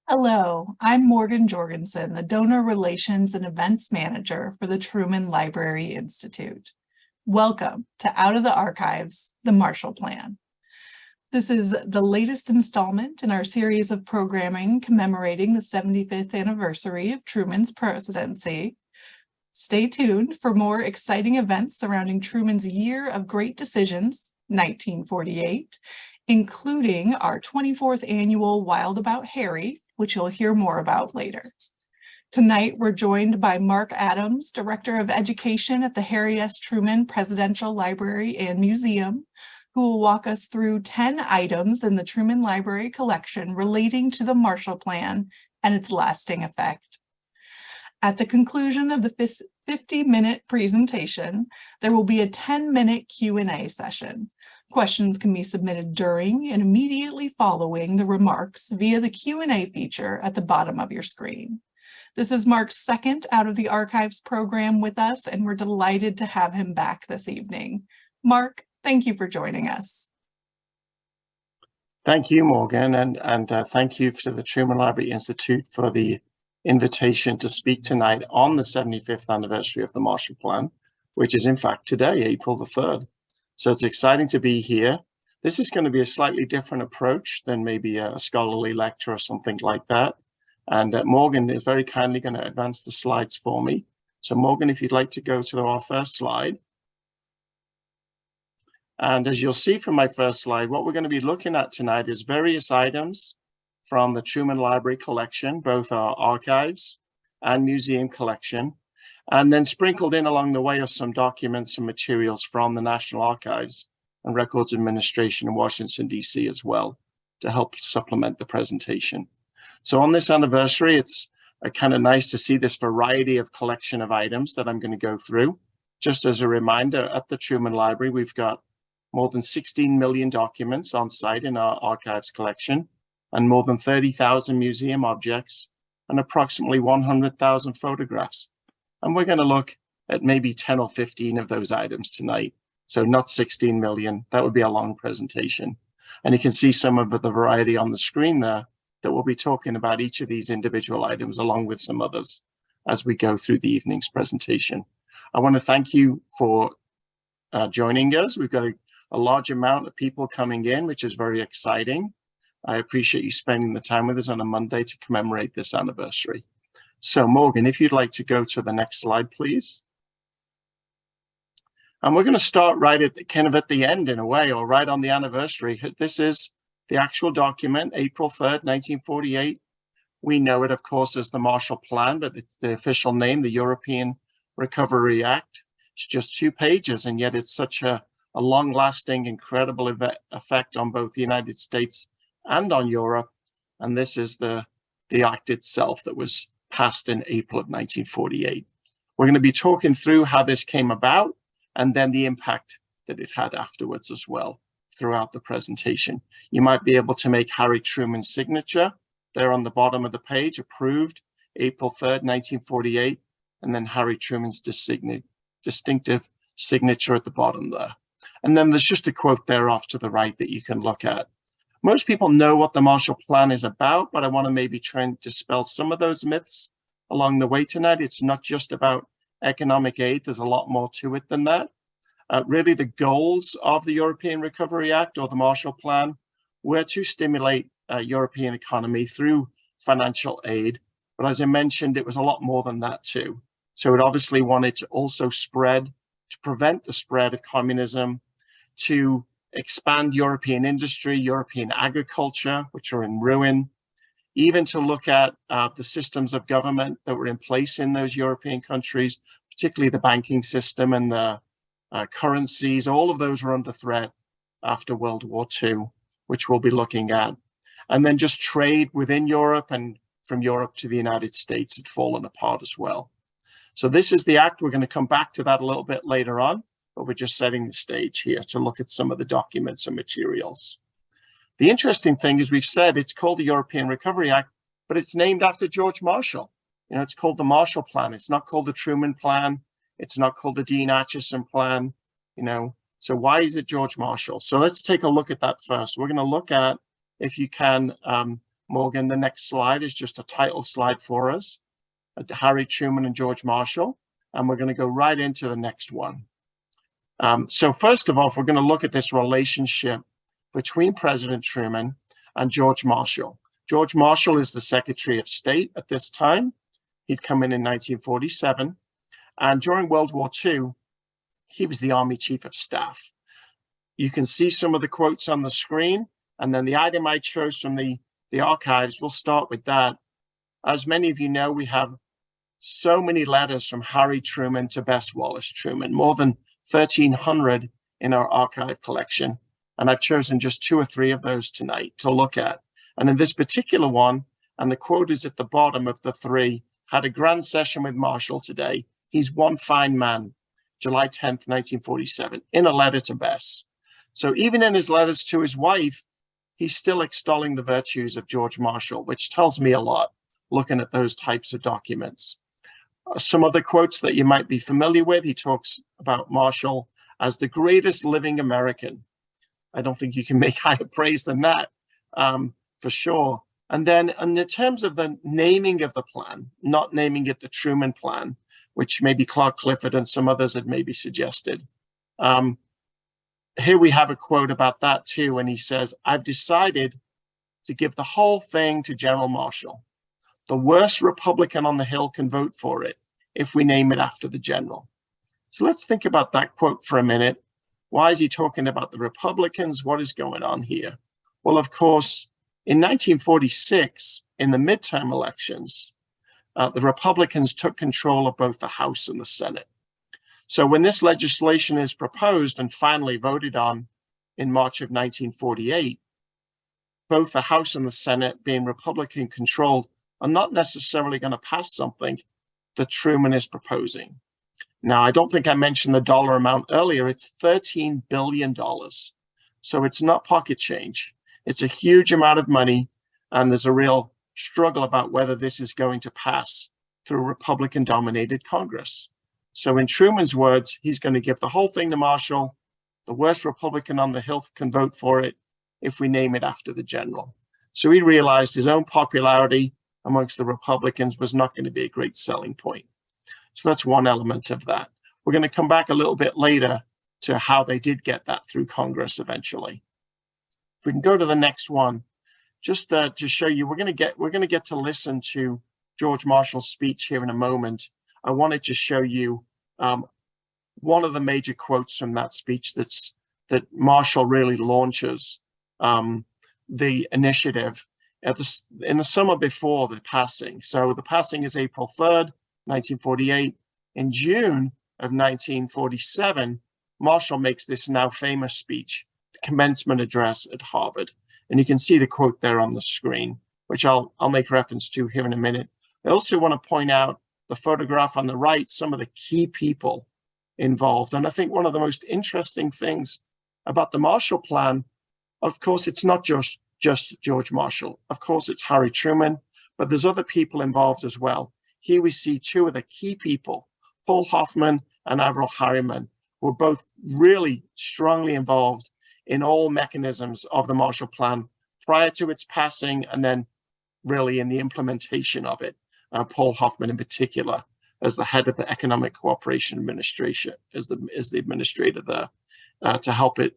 Hello, I'm Morgan Jorgensen, the Donor Relations and Events Manager for the Truman Library Institute. Welcome to Out of the Archives, the Marshall Plan. This is the latest installment in our series of programming commemorating the 75th anniversary of Truman's presidency. Stay tuned for more exciting events surrounding Truman's Year of Great Decisions, 1948, including our 24th annual Wild About Harry, which you'll hear more about later. Tonight, we're joined by Mark Adams, Director of Education at the Harry S. Truman Presidential Library and Museum, who will walk us through 10 items in the Truman Library collection relating to the Marshall Plan and its lasting effect. At the conclusion of the 50-minute presentation, there will be a 10-minute Q&A session. Questions can be submitted during and immediately following the remarks via the Q&A feature at the bottom of your screen. This is Mark's second Out of the Archives program with us, and we're delighted to have him back this evening. Mark, thank you for joining us. Thank you, Morgan, and thank you to the Truman Library Institute for the invitation to speak tonight on the 75th anniversary of the Marshall Plan, which is in fact today, April the 3rd. So it's exciting to be here. This is going to be a slightly different approach than maybe a scholarly lecture or something like that. And Morgan is very kindly going to advance the slides for me. So Morgan, if you'd like to go to our first slide. And as you'll see from my first slide, what we're going to be looking at tonight is various items from the Truman Library collection, both our archives and museum collection, and then sprinkled in along the way are some documents and materials from the National Archives and Records Administration in Washington, D.C. as well, to help supplement the presentation. So on this anniversary, it's kind of nice to see this variety of collection of items that I'm going to go through. Just as a reminder, at the Truman Library, we've got more than 16 million documents on site in our archives collection, and more than 30,000 museum objects, and approximately 100,000 photographs. And we're going to look at maybe 10 or 15 of those items tonight. So not 16 million, that would be a long presentation. And you can see some of the variety on the screen there that we'll be talking about each of these individual items along with some others as we go through the evening's presentation. I want to thank you for joining us. We've got a large amount of people coming in, which is very exciting. I appreciate you spending the time with us on a Monday to commemorate this anniversary. So Morgan, if you'd like to go to the next slide, please. And we're going to start right at the end in a way, or right on the anniversary. This is the actual document, April 3rd, 1948. We know it, of course, as the Marshall Plan, but it's the official name, the European Recovery Act. It's just 2 pages, and yet it's such a long-lasting, incredible effect on both the United States and on Europe. And this is the act itself that was passed in April of 1948. We're going to be talking through how this came about and then the impact that it had afterwards as well throughout the presentation. You might be able to make Harry Truman's signature there on the bottom of the page, approved April 3rd, 1948, and then Harry Truman's distinctive signature at the bottom there. And then there's just a quote there off to the right that you can look at. Most people know what the Marshall Plan is about, but I want to maybe try and dispel some of those myths along the way tonight. It's not just about economic aid. There's a lot more to it than that. Really, the goals of the European Recovery Act or the Marshall Plan were to stimulate European economy through financial aid. But as I mentioned, it was a lot more than that too. So it obviously wanted to also to prevent the spread of communism, to expand European industry, European agriculture, which are in ruin, even to look at the systems of government that were in place in those European countries, particularly the banking system and the currencies. All of those were under threat after World War II, which we'll be looking at. And then just trade within Europe and from Europe to the United States had fallen apart as well. So this is the act. We're going to come back to that a little bit later on, but we're just setting the stage here to look at some of the documents and materials. The interesting thing is we've said it's called the European Recovery Act, but it's named after George Marshall. You know, it's called the Marshall Plan. It's not called the Truman Plan. It's not called the Dean Acheson Plan, you know. So why is it George Marshall? So let's take a look at that first. We're going to look at, if you can, Morgan, the next slide is just a title slide for us, Harry Truman and George Marshall, and we're going to go right into the next one. So first of all, if we're going to look at this relationship between President Truman and George Marshall. George Marshall is the Secretary of State at this time. He'd come in 1947, and during World War II, he was the Army Chief of Staff. You can see some of the quotes on the screen, and then the item I chose from the archives, we'll start with that. As many of you know, we have so many letters from Harry Truman to Bess Wallace Truman, more than 1,300 in our archive collection. And I've chosen just 2 or 3 of those tonight to look at. And in this particular one, and the quote is at the bottom of the 3, had a grand session with Marshall today. He's one fine man, July 10th, 1947, in a letter to Bess. So even in his letters to his wife, he's still extolling the virtues of George Marshall, which tells me a lot, looking at those types of documents. Some other quotes that you might be familiar with, he talks about Marshall as the greatest living American. I don't think you can make higher praise than that, for sure. And then in terms of the naming of the plan, not naming it the Truman Plan, which maybe Clark Clifford and some others had maybe suggested. Here we have a quote about that too, and he says, "I've decided to give the whole thing to General Marshall. The worst Republican on the Hill can vote for it if we name it after the general." So let's think about that quote for a minute. Why is he talking about the Republicans? What is going on here? Well, of course, in 1946, in the midterm elections, the Republicans took control of both the House and the Senate. So when this legislation is proposed and finally voted on in March of 1948, both the House and the Senate, being Republican controlled, are not necessarily going to pass something that Truman is proposing. Now, I don't think I mentioned the dollar amount earlier. It's $13 billion. So it's not pocket change. It's a huge amount of money, and there's a real struggle about whether this is going to pass through a Republican-dominated Congress. So in Truman's words, he's going to give the whole thing to Marshall. The worst Republican on the Hill can vote for it if we name it after the general. So he realized his own popularity amongst the Republicans was not going to be a great selling point. So that's one element of that. We're going to come back a little bit later to how they did get that through Congress eventually. If we can go to the next one, just to show you, we're going to get to listen to George Marshall's speech here in a moment. I wanted to show you one of the major quotes from that speech that Marshall really launches the initiative in the summer before the passing. So the passing is April 3rd, 1948. In June of 1947, Marshall makes this now famous speech, the commencement address at Harvard. And you can see the quote there on the screen, which I'll make reference to here in a minute. I also want to point out the photograph on the right, some of the key people involved. And I think one of the most interesting things about the Marshall Plan, of course, it's not just George Marshall. Of course, it's Harry Truman, but there's other people involved as well. Here we see 2 of the key people, Paul Hoffman and Averell Harriman, who were both really strongly involved in all mechanisms of the Marshall Plan prior to its passing and then really in the implementation of it. Paul Hoffman in particular, as the head of the Economic Cooperation Administration, as the administrator there, to help it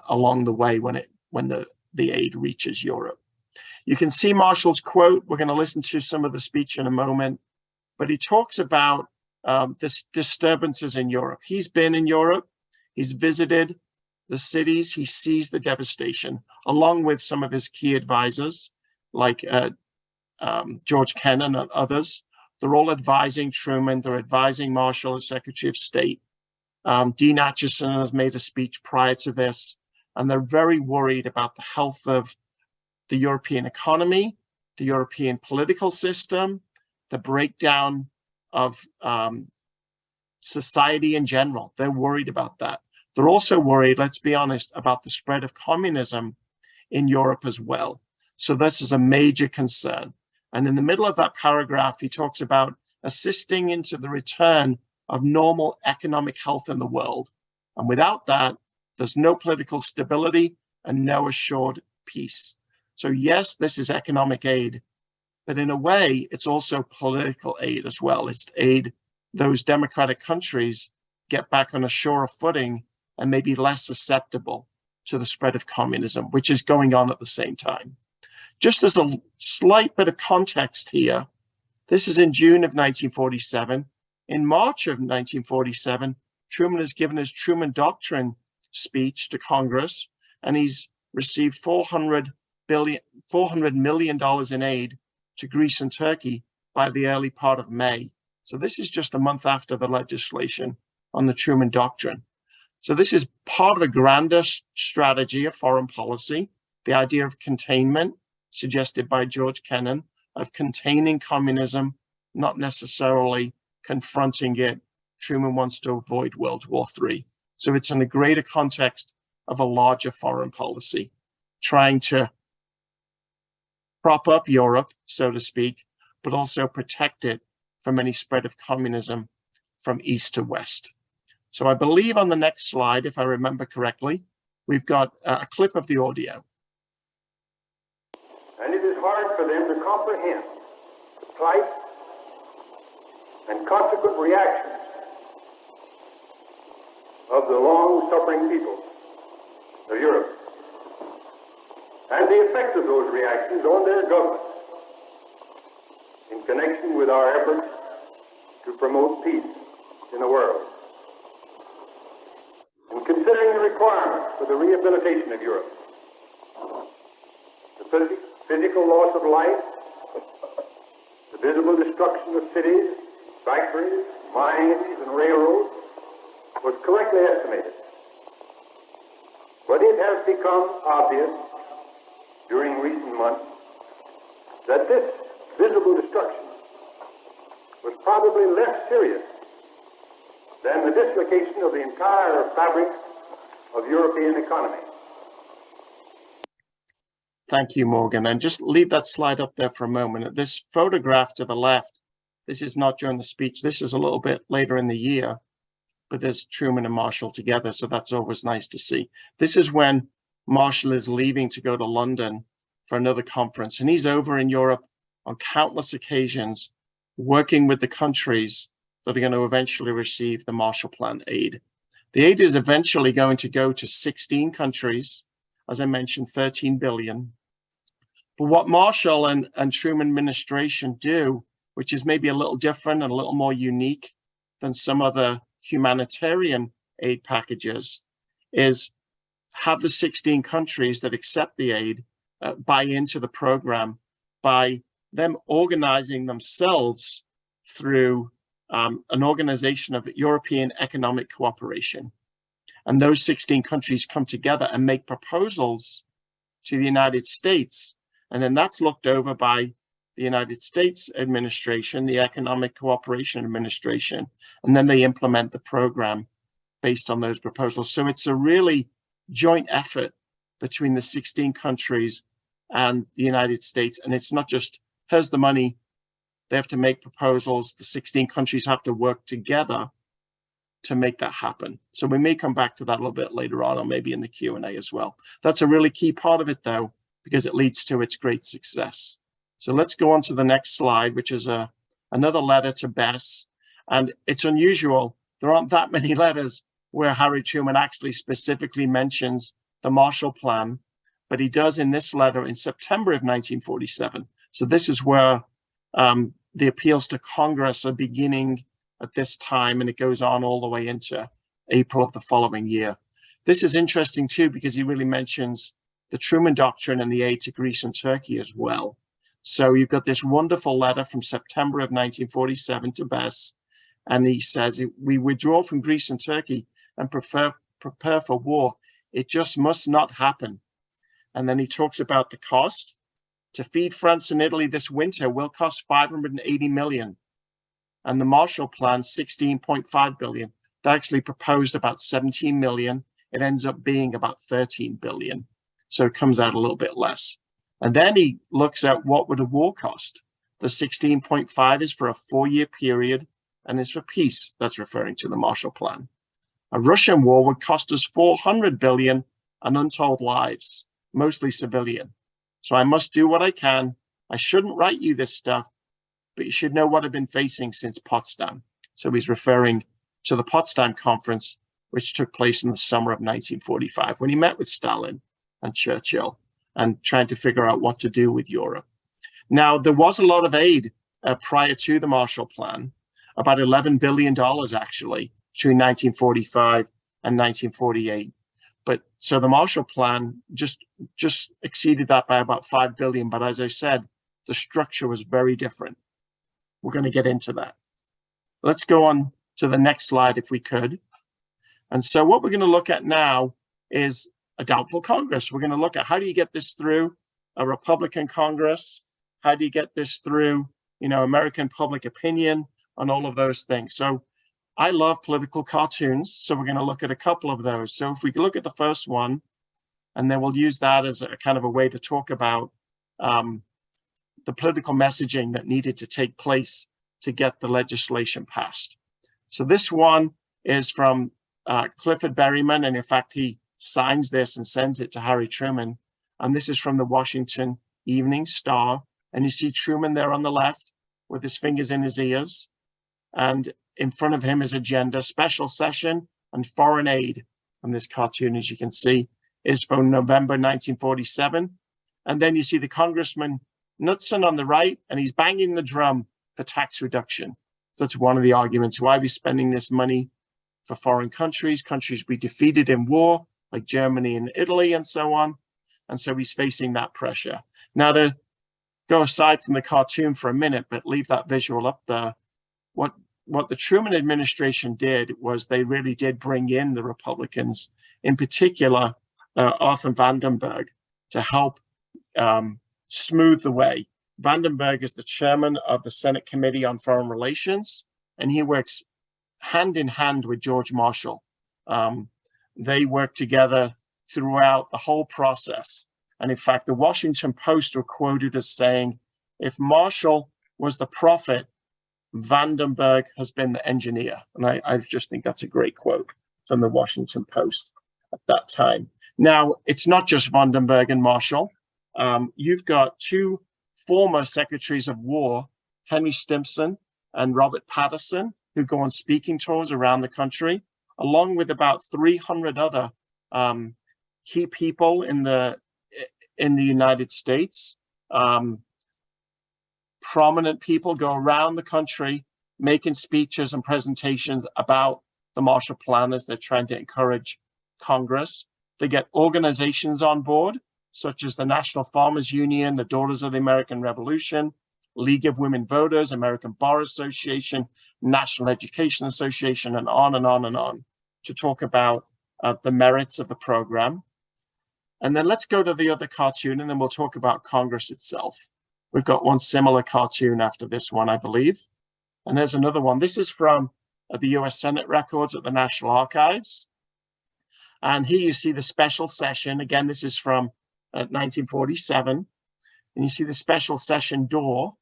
along the way when the aid reaches Europe. You can see Marshall's quote. We're going to listen to some of the speech in a moment, but he talks about this disturbances in Europe. He's been in Europe. He's visited the cities. He sees the devastation, along with some of his key advisors, like George Kennan and others. They're all advising Truman. They're advising Marshall as Secretary of State. Dean Acheson has made a speech prior to this, and they're very worried about the health of the European economy, the European political system, the breakdown of society in general. They're worried about that. They're also worried, let's be honest, about the spread of communism in Europe as well. So this is a major concern. And in the middle of that paragraph, he talks about assisting into the return of normal economic health in the world. And without that, there's no political stability and no assured peace. So yes, this is economic aid, but in a way, it's also political aid as well. It's aid those democratic countries get back on a surer footing and maybe less susceptible to the spread of communism, which is going on at the same time. Just as a slight bit of context here, this is in June of 1947. In March of 1947, Truman has given his Truman Doctrine speech to Congress, and he's received $400 million in aid to Greece and Turkey by the early part of May. So this is just a month after the legislation on the Truman Doctrine. So this is part of a grander strategy of foreign policy, the idea of containment suggested by George Kennan, of containing communism, not necessarily confronting it. Truman wants to avoid World War III. So it's in a greater context of a larger foreign policy, trying to prop up Europe, so to speak, but also protect it from any spread of communism from east to west. So I believe on the next slide, if I remember correctly, we've got a clip of the audio. And it is hard for them to comprehend the plight and consequent reactions of the long-suffering people of Europe, and the effect of those reactions on their governments in connection with our efforts to promote peace in the world. And considering the requirements for the rehabilitation of Europe, the physical loss of life, the visible destruction of cities, factories, mines, and railroads was correctly estimated. But it has become obvious during recent months that this visible destruction was probably less serious than the dislocation of the entire fabric of European economy. Thank you, Morgan. And just leave that slide up there for a moment. This photograph to the left, this is not during the speech. This is a little bit later in the year, but there's Truman and Marshall together, so that's always nice to see. This is when Marshall is leaving to go to London for another conference, and he's over in Europe on countless occasions, working with the countries that are going to eventually receive the Marshall Plan aid. The aid is eventually going to go to 16 countries, as I mentioned, 13 billion. But what Marshall and Truman administration do, which is maybe a little different and a little more unique than some other humanitarian aid packages, is have the 16 countries that accept the aid buy into the program by them organizing themselves through an organization of European economic cooperation. And those 16 countries come together and make proposals to the United States. And then that's looked over by the United States administration, the Economic Cooperation Administration, and then they implement the program based on those proposals. So it's a really joint effort between the 16 countries and the United States. And it's not just, here's the money, they have to make proposals. The 16 countries have to work together to make that happen. So we may come back to that a little bit later on, or maybe in the Q&A as well. That's a really key part of it, though, because it leads to its great success. So let's go on to the next slide, which is another letter to Bess. And it's unusual. There aren't that many letters where Harry Truman actually specifically mentions the Marshall Plan, but he does in this letter in September of 1947. So this is where the appeals to Congress are beginning at this time, and it goes on all the way into April of the following year. This is interesting too, because he really mentions the Truman Doctrine and the aid to Greece and Turkey as well. So you've got this wonderful letter from September of 1947 to Bess, and he says, we withdraw from Greece and Turkey and prepare for war. It just must not happen. And then he talks about the cost. To feed France and Italy this winter will cost 580 million. And the Marshall Plan, 16.5 billion. They actually proposed about 17 million. It ends up being about 13 billion. So it comes out a little bit less. And then he looks at what would a war cost. The 16.5 is for a 4-year period and is for peace. That's referring to the Marshall Plan. A Russian war would cost us 400 billion and untold lives, mostly civilian. So I must do what I can. I shouldn't write you this stuff, but you should know what I've been facing since Potsdam. So he's referring to the Potsdam Conference, which took place in the summer of 1945, when he met with Stalin and Churchill and trying to figure out what to do with Europe. Now, there was a lot of aid prior to the Marshall Plan, about $11 billion actually, between 1945 and 1948. But so the Marshall Plan just exceeded that by about $5 billion. But as I said, the structure was very different. We're going to get into that. Let's go on to the next slide if we could. And so what we're going to look at now is a doubtful Congress. We're going to look at how do you get this through a Republican Congress? How do you get this through, American public opinion on all of those things? So I love political cartoons, so we're going to look at a couple of those. So if we can look at the first one, and then we'll use that as a kind of a way to talk about the political messaging that needed to take place to get the legislation passed. So this one is from Clifford Berryman, and in fact, he signs this and sends it to Harry Truman. And this is from the Washington Evening Star. And you see Truman there on the left with his fingers in his ears. And in front of him is agenda, special session, and foreign aid. And this cartoon, as you can see, is from November 1947. And then you see the Congressman Knudsen on the right, and he's banging the drum for tax reduction. So it's one of the arguments. Why are we spending this money for foreign countries we defeated in war, like Germany and Italy and so on? And so he's facing that pressure. Now, to go aside from the cartoon for a minute, but leave that visual up there, what the Truman administration did was they really did bring in the Republicans, in particular, Arthur Vandenberg, to help smooth the way. Vandenberg is the chairman of the Senate Committee on Foreign Relations, and he works hand in hand with George Marshall. They work together throughout the whole process. And in fact, the Washington Post were quoted as saying, if Marshall was the prophet, Vandenberg has been the engineer. And I just think that's a great quote from the Washington Post at that time. Now, it's not just Vandenberg and Marshall. You've got two former secretaries of war, Henry Stimson and Robert Patterson, who go on speaking tours around the country, along with about 300 other key people in the United States. Prominent people go around the country making speeches and presentations about the Marshall Plan as they're trying to encourage Congress. They get organizations on board, such as the National Farmers Union, the Daughters of the American Revolution, League of Women Voters, American Bar Association, National Education Association, and on and on and on, to talk about the merits of the program. And then let's go to the other cartoon, and then we'll talk about Congress itself. We've got one similar cartoon after this one, I believe. And there's another one. This is from the US Senate records at the National Archives. And here you see the special session. Again, this is from 1947. And you see the special session door.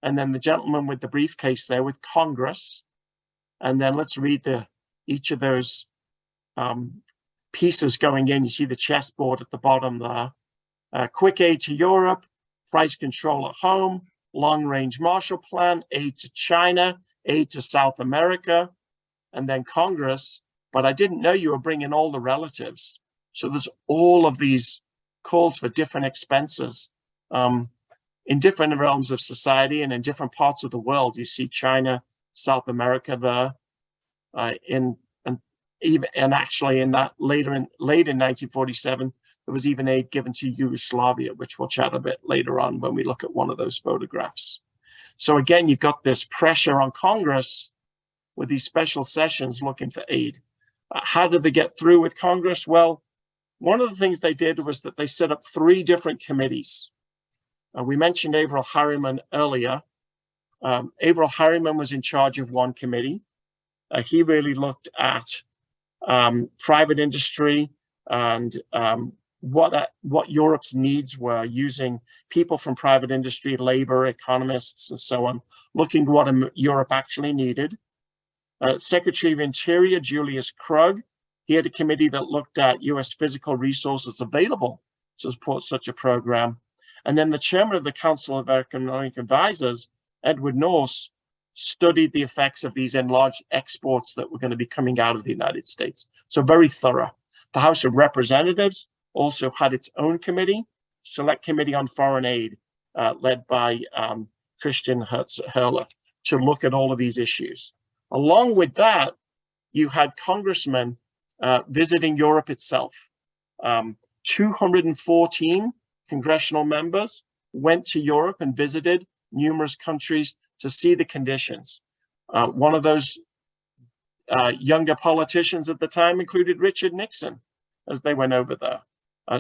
And then the gentleman with the briefcase there with Congress. And then let's read each of those pieces going in. You see the chessboard at the bottom there. Quick aid to Europe, price control at home, long-range Marshall Plan, aid to China, aid to South America, and then Congress. But I didn't know you were bringing all the relatives. So there's all of these calls for different expenses in different realms of society and in different parts of the world. You see China, South America there, and actually in that late in 1947, there was even aid given to Yugoslavia, which we'll chat a bit later on when we look at one of those photographs. So again, you've got this pressure on Congress with these special sessions looking for aid. How did they get through with Congress? Well, one of the things they did was that they set up 3 different committees. We mentioned Averell Harriman earlier. Averell Harriman was in charge of one committee. He really looked at private industry and what Europe's needs were, using people from private industry, labor, economists, and so on, looking at what Europe actually needed. Secretary of Interior, Julius Krug, he had a committee that looked at US physical resources available to support such a program. And then the chairman of the Council of Economic Advisors, Edward Norse, studied the effects of these enlarged exports that were going to be coming out of the United States. So very thorough. The House of Representatives also had its own committee, Select Committee on Foreign Aid, led by Christian Herler, to look at all of these issues. Along with that, you had congressmen visiting Europe itself. 214 congressional members went to Europe and visited numerous countries to see the conditions. One of those younger politicians at the time included Richard Nixon as they went over there.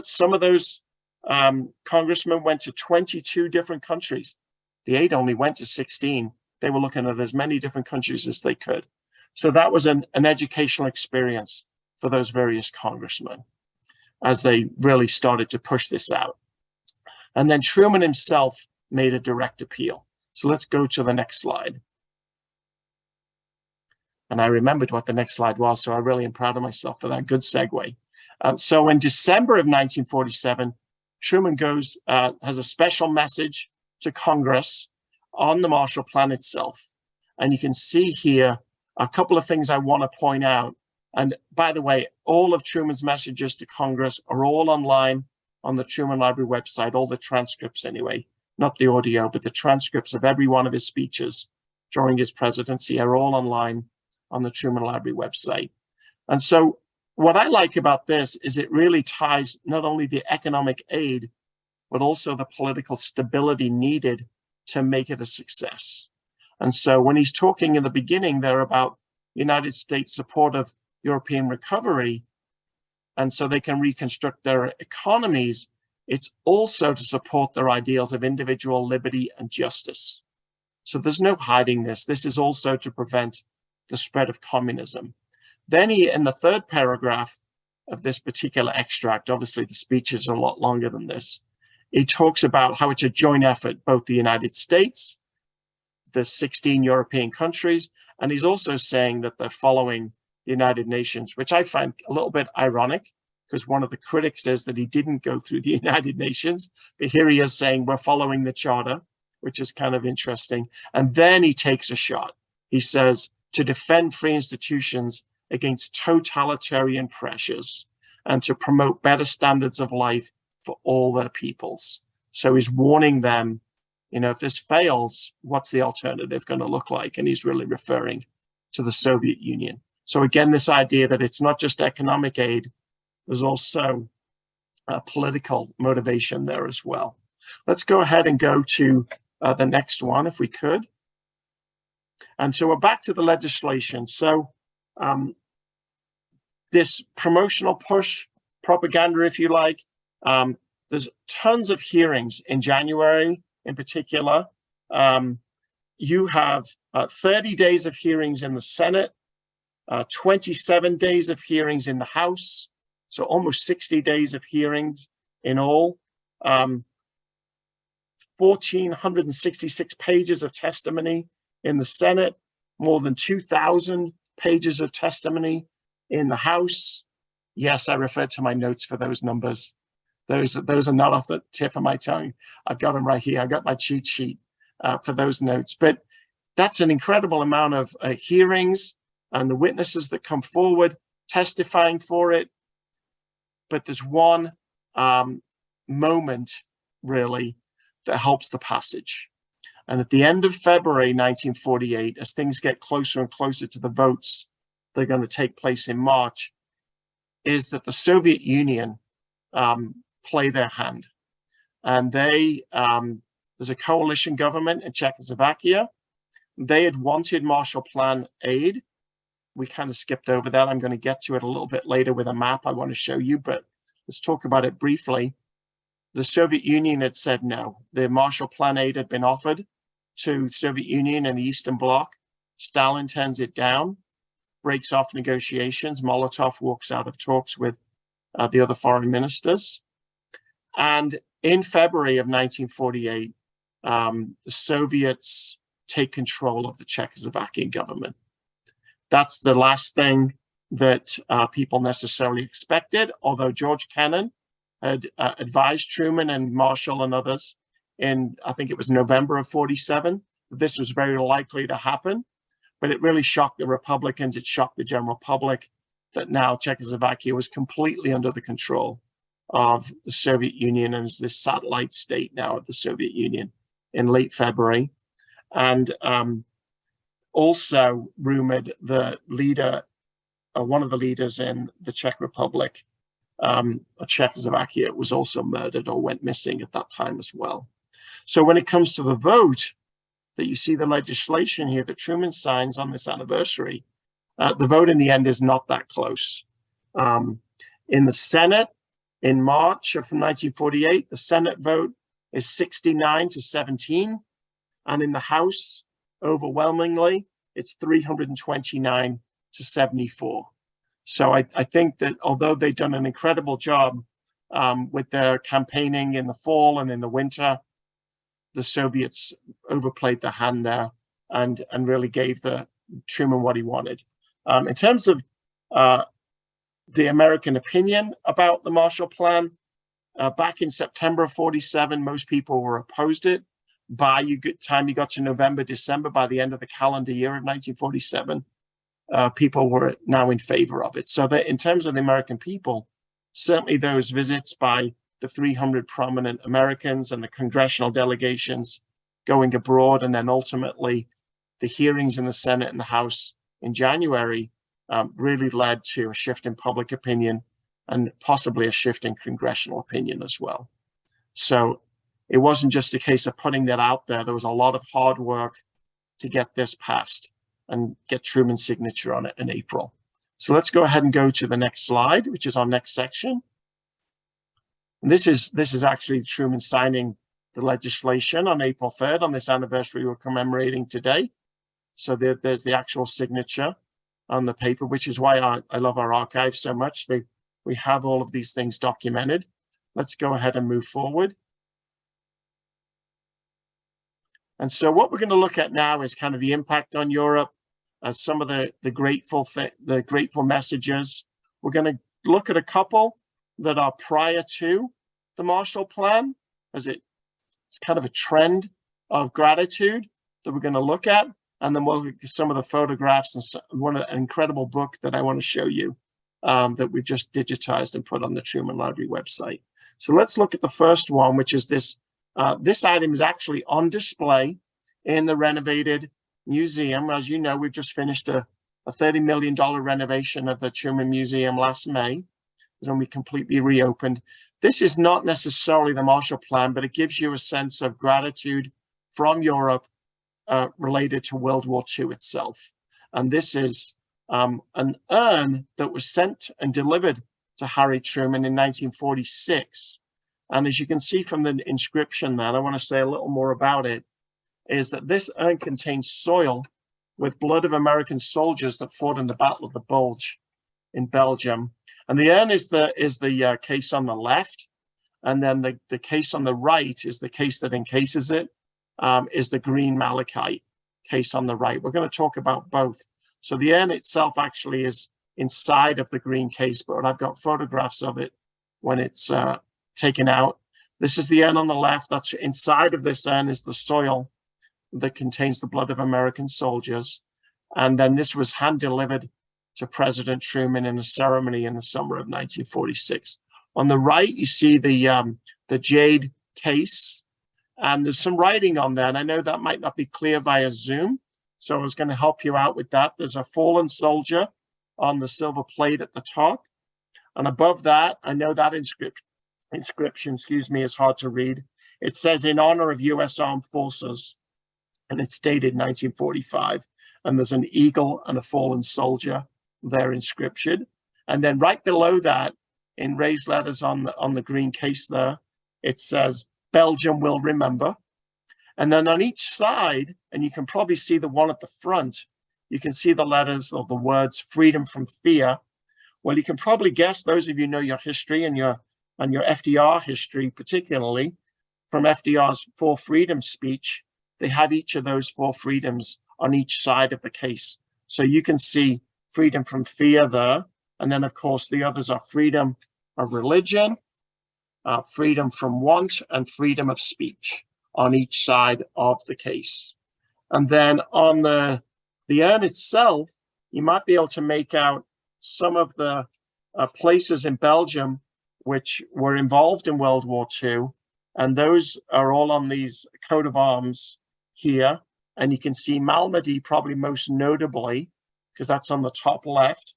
Some of those congressmen went to 22 different countries. The aid only went to 16. They were looking at as many different countries as they could. So that was an educational experience for those various congressmen as they really started to push this out. And then Truman himself made a direct appeal. So let's go to the next slide. And I remembered what the next slide was, so I really am proud of myself for that good segue. So in December of 1947, Truman has a special message to Congress on the Marshall Plan itself. And you can see here a couple of things I want to point out. And by the way, all of Truman's messages to Congress are all online on the Truman Library website, all the transcripts anyway, not the audio, but the transcripts of every one of his speeches during his presidency are all online on the Truman Library website. And so what I like about this is it really ties not only the economic aid, but also the political stability needed to make it a success. And so when he's talking in the beginning there about United States support of European recovery, and so they can reconstruct their economies, it's also to support their ideals of individual liberty and justice. So there's no hiding this. This is also to prevent the spread of communism. Then he, in the third paragraph of this particular extract, obviously the speech is a lot longer than this, he talks about how it's a joint effort, both the United States, the 16 European countries, and he's also saying that they're following the United Nations, which I find a little bit ironic, because one of the critics says that he didn't go through the United Nations, but here he is saying we're following the charter, which is kind of interesting. And then he takes a shot. He says, to defend free institutions against totalitarian pressures and to promote better standards of life for all their peoples. So he's warning them, you know, if this fails, what's the alternative going to look like? And he's really referring to the Soviet Union. So again, this idea that it's not just economic aid, there's also a political motivation there as well. Let's go ahead and go to the next one, if we could. And so we're back to the legislation. So this promotional push, propaganda, if you like, there's tons of hearings in January in particular. You have 30 days of hearings in the Senate, 27 days of hearings in the House, so almost 60 days of hearings in all. 1,466 pages of testimony in the Senate, more than 2,000 pages of testimony in the House. Yes, I referred to my notes for those numbers. Those are not off the tip of my tongue. I've got them right here. I've got my cheat sheet for those notes. But that's an incredible amount of hearings and the witnesses that come forward testifying for it. But there's one moment, really, that helps the passage. And at the end of February 1948, as things get closer and closer to the votes that are going to take place in March, is that the Soviet Union play their hand. And they, there's a coalition government in Czechoslovakia. They had wanted Marshall Plan aid. We kind of skipped over that. I'm going to get to it a little bit later with a map I want to show you, but let's talk about it briefly. The Soviet Union had said no. The Marshall Plan aid had been offered to the Soviet Union and the Eastern Bloc. Stalin turns it down, breaks off negotiations. Molotov walks out of talks with the other foreign ministers. And in February of 1948, the Soviets take control of the Czechoslovakian government. That's the last thing that people necessarily expected, although George Kennan, had advised Truman and Marshall and others in, I think it was November of 47, that this was very likely to happen. But it really shocked the Republicans. It shocked the general public that now Czechoslovakia was completely under the control of the Soviet Union and is this satellite state now of the Soviet Union in late February. And also rumored the leader, one of the leaders in the Czech Republic, Czechoslovakia, was also murdered or went missing at that time as well. So when it comes to the vote, that you see the legislation here that Truman signs on this anniversary, the vote in the end is not that close. In the Senate, in March of 1948, the Senate vote is 69 to 17. And in the House, overwhelmingly, it's 329 to 74. So I think that although they've done an incredible job with their campaigning in the fall and in the winter, the Soviets overplayed the hand there and really gave Truman what he wanted. In terms of the American opinion about the Marshall Plan, back in September of 47, most people were opposed it. By the time you got to November, December, by the end of the calendar year of 1947, people were now in favor of it. So that in terms of the American people, certainly those visits by the 300 prominent Americans and the congressional delegations going abroad, and then ultimately the hearings in the Senate and the House in January really led to a shift in public opinion and possibly a shift in congressional opinion as well. So it wasn't just a case of putting that out there. There was a lot of hard work to get this passed and get Truman's signature on it in April. So let's go ahead and go to the next slide, which is our next section. And this is actually Truman signing the legislation on April 3rd, on this anniversary we're commemorating today. So there's the actual signature on the paper, which is why I love our archives so much. We have all of these things documented. Let's go ahead and move forward. And so what we're going to look at now is kind of the impact on Europe, some of the grateful messages. We're going to look at a couple that are prior to the Marshall Plan, as it's kind of a trend of gratitude that we're going to look at. And then we'll look at some of the photographs and an incredible book that I want to show you that we've just digitized and put on the Truman Library website. So let's look at the first one, which is this. This item is actually on display in the renovated museum. As you know, we've just finished a $30 million renovation of the Truman Museum last May, when we completely reopened. This is not necessarily the Marshall Plan, but it gives you a sense of gratitude from Europe related to World War II itself. And this is an urn that was sent and delivered to Harry Truman in 1946. And as you can see from the inscription there, I want to say a little more about it, is that this urn contains soil with blood of American soldiers that fought in the Battle of the Bulge in Belgium. And the urn is the case on the left. And then the case on the right is the case that encases it, is the green malachite case on the right. We're going to talk about both. So the urn itself actually is inside of the green case, but I've got photographs of it when it's taken out. This is the urn on the left. That's inside of this urn is the soil that contains the blood of American soldiers. And then this was hand delivered to President Truman in a ceremony in the summer of 1946. On the right, you see the jade case, and there's some writing on there. And I know that might not be clear via Zoom, so I was going to help you out with that. There's a fallen soldier on the silver plate at the top. And above that, I know that inscription, excuse me, is hard to read. It says, "In honor of U.S. Armed Forces," and it's dated 1945. And there's an eagle and a fallen soldier there inscription. And then right below that, in raised letters on the green case there, it says, "Belgium will remember." And then on each side, and you can probably see the one at the front, you can see the letters or the words "freedom from fear." Well, you can probably guess, those of you know your history and your FDR history, particularly from FDR's 4 Freedoms speech, they had each of those 4 freedoms on each side of the case. So you can see freedom from fear there. And then, of course, the others are freedom of religion, freedom from want and freedom of speech on each side of the case. And then on the urn itself, you might be able to make out some of the places in Belgium which were involved in World War II. And those are all on these coat of arms here. And you can see Malmedy probably most notably, because that's on the top left.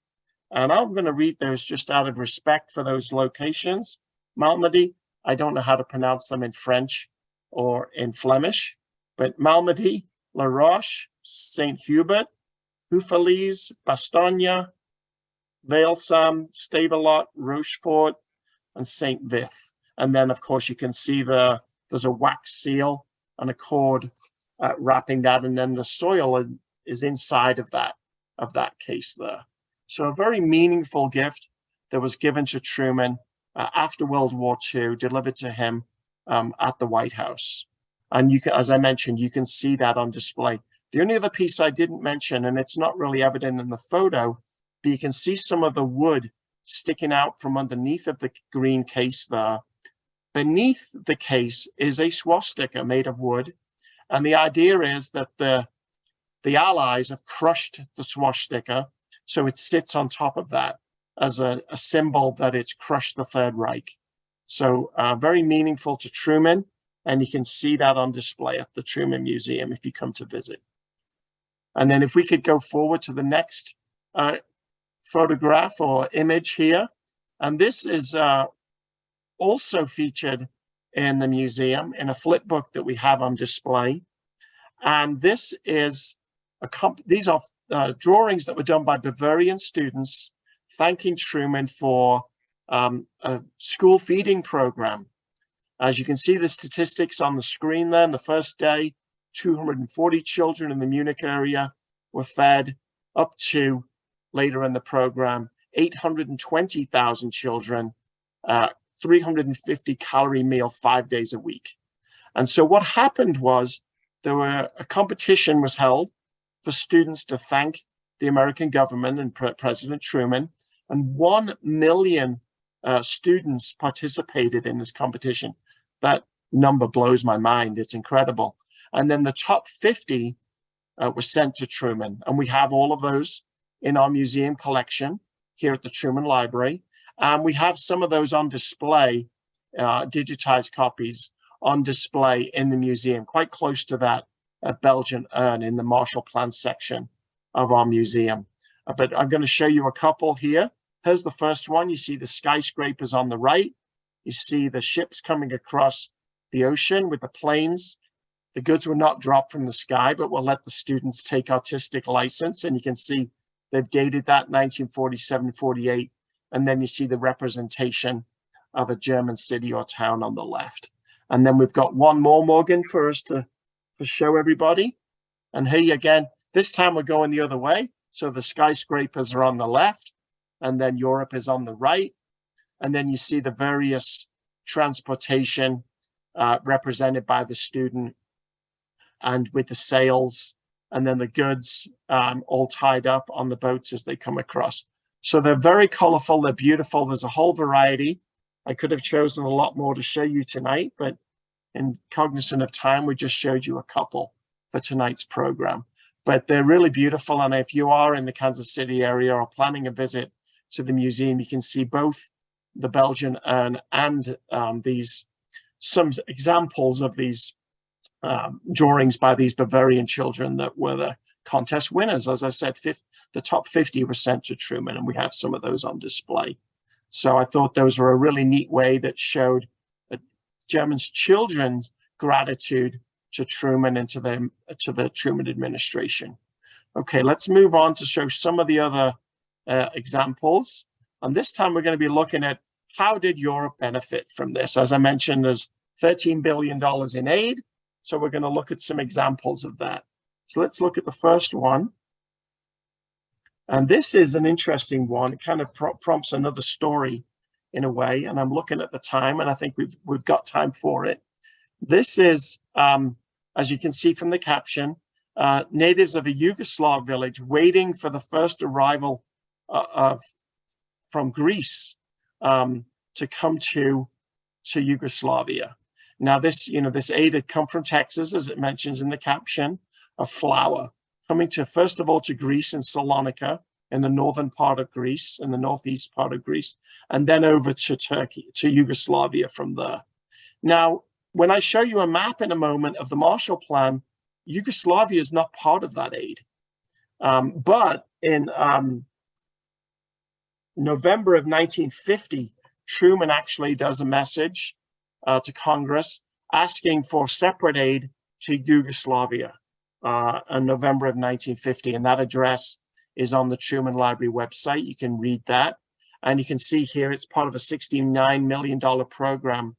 And I'm going to read those just out of respect for those locations. Malmedy, I don't know how to pronounce them in French or in Flemish, but Malmedy, La Roche, St. Hubert, Houffalize, Bastogne, Valesam, Stavelot, Rochefort, and St. Vith. And then, of course, you can see there's a wax seal and a cord wrapping that, and then the soil is inside of that case there. So a very meaningful gift that was given to Truman after World War II, delivered to him at the White House. And you can, as I mentioned, you can see that on display. The only other piece I didn't mention, and it's not really evident in the photo, but you can see some of the wood sticking out from underneath of the green case there. Beneath the case is a swastika made of wood. And the idea is that the Allies have crushed the swastika, so it sits on top of that as a symbol that it's crushed the Third Reich. So very meaningful to Truman, and you can see that on display at the Truman Museum if you come to visit. And then if we could go forward to the next photograph or image here, and this is also featured in the museum in a flip book that we have on display. And this is these are drawings that were done by Bavarian students thanking Truman for a school feeding program. As you can see the statistics on the screen there, in the first day, 240 children in the Munich area were fed, up to later in the program, 820,000 children, 350 calorie meal 5 days a week. And so what happened was a competition was held for students to thank the American government and President Truman, and 1 million students participated in this competition. That number blows my mind. It's incredible. And then the top 50 were sent to Truman, and we have all of those in our museum collection here at the Truman Library. And we have some of those on display, digitized copies on display in the museum, quite close to that Belgian urn in the Marshall Plan section of our museum. But I'm going to show you a couple here. Here's the first one. You see the skyscrapers on the right. You see the ships coming across the ocean with the planes. The goods were not dropped from the sky, but we'll let the students take artistic license. And you can see they've dated that 1947, 48. And then you see the representation of a German city or town on the left. And then we've got one more, Morgan, for us to show everybody. And here again, this time we're going the other way. So the skyscrapers are on the left, and then Europe is on the right. And then you see the various transportation represented by the student, and with the sails, and then the goods all tied up on the boats as they come across. So they're very colorful, they're beautiful. There's a whole variety. I could have chosen a lot more to show you tonight, but in cognizant of time, we just showed you a couple for tonight's program. But they're really beautiful. And if you are in the Kansas City area or planning a visit to the museum, you can see both the Belgian urn and some examples of these drawings by these Bavarian children that were the contest winners. As I said, the top 50 were sent to Truman, and we have some of those on display. So I thought those were a really neat way that showed German's children's gratitude to Truman and to the Truman administration. Okay, let's move on to show some of the other examples. And this time we're going to be looking at how did Europe benefit from this? As I mentioned, there's $13 billion in aid. So we're going to look at some examples of that. So let's look at the first one. And this is an interesting one. It kind of prompts another story in a way. And I'm looking at the time, and I think we've got time for it. This is, as you can see from the caption, natives of a Yugoslav village waiting for the first arrival from Greece to come to to Yugoslavia. Now this, this aid had come from Texas, as it mentions in the caption, of flour, coming to, first of all, to Greece and Salonika in the northern part of Greece, in the northeast part of Greece, and then over to Turkey, to Yugoslavia from there. Now, when I show you a map in a moment of the Marshall Plan, Yugoslavia is not part of that aid. But in November of 1950, Truman actually does a message to Congress asking for separate aid to Yugoslavia in November of 1950. And that address is on the Truman Library website. You can read that. And you can see here it's part of a $69 million program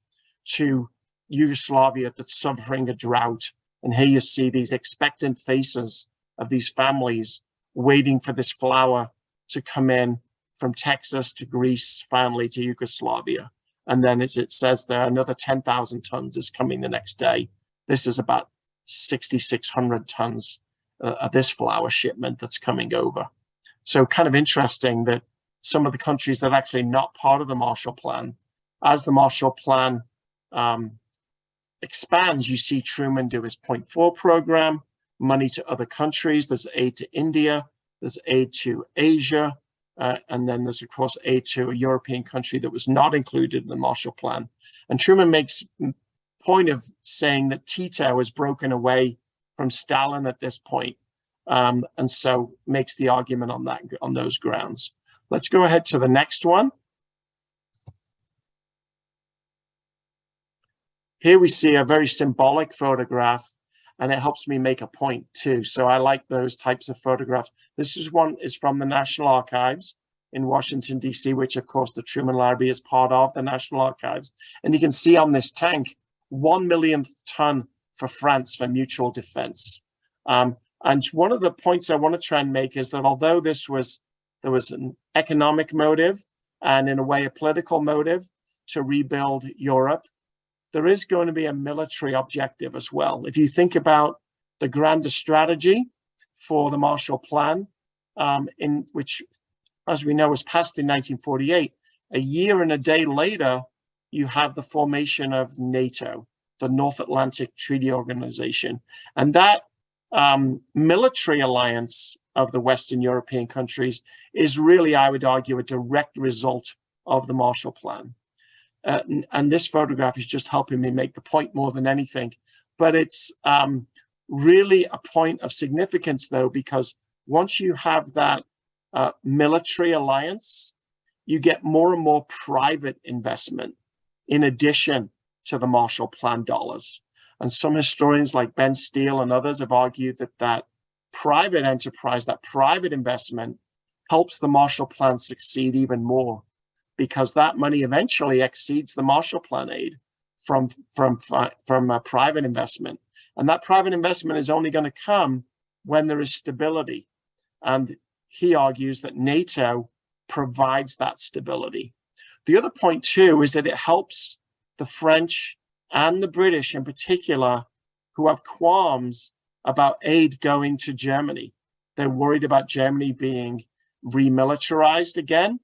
to Yugoslavia that's suffering a drought. And here you see these expectant faces of these families waiting for this flour to come in from Texas to Greece, finally to Yugoslavia. And then, as it says there, another 10,000 tons is coming the next day. This is about 6,600 tons of this flour shipment that's coming over. So kind of interesting that some of the countries that are actually not part of the Marshall Plan, as the Marshall Plan expands, you see Truman do his Point 4 program, money to other countries. There's aid to India, there's aid to Asia, and then there's, of course, aid to a European country that was not included in the Marshall Plan. And Truman makes point of saying that Tito has broken away from Stalin at this point, and so makes the argument on those grounds. Let's go ahead to the next one. Here we see a very symbolic photograph, and it helps me make a point too. So I like those types of photographs. This is from the National Archives in Washington, D.C., which of course the Truman Library is part of, the National Archives. And you can see on this tank, 1 millionth ton for France for mutual defense. And one of the points I want to try and make is that although there was an economic motive and in a way a political motive to rebuild Europe, there is going to be a military objective as well. If you think about the grander strategy for the Marshall Plan, in which, as we know, was passed in 1948, a year and a day later, you have the formation of NATO, the North Atlantic Treaty Organization. And that military alliance of the Western European countries is really, I would argue, a direct result of the Marshall Plan. And this photograph is just helping me make the point more than anything. But it's really a point of significance, though, because once you have that military alliance, you get more and more private investment in addition to the Marshall Plan dollars. And some historians like Ben Steele and others have argued that that private enterprise, that private investment, helps the Marshall Plan succeed even more, because that money eventually exceeds the Marshall Plan aid from private investment. And that private investment is only going to come when there is stability. And he argues that NATO provides that stability. The other point, too, is that it helps the French and the British in particular, who have qualms about aid going to Germany. They're worried about Germany being remilitarized again.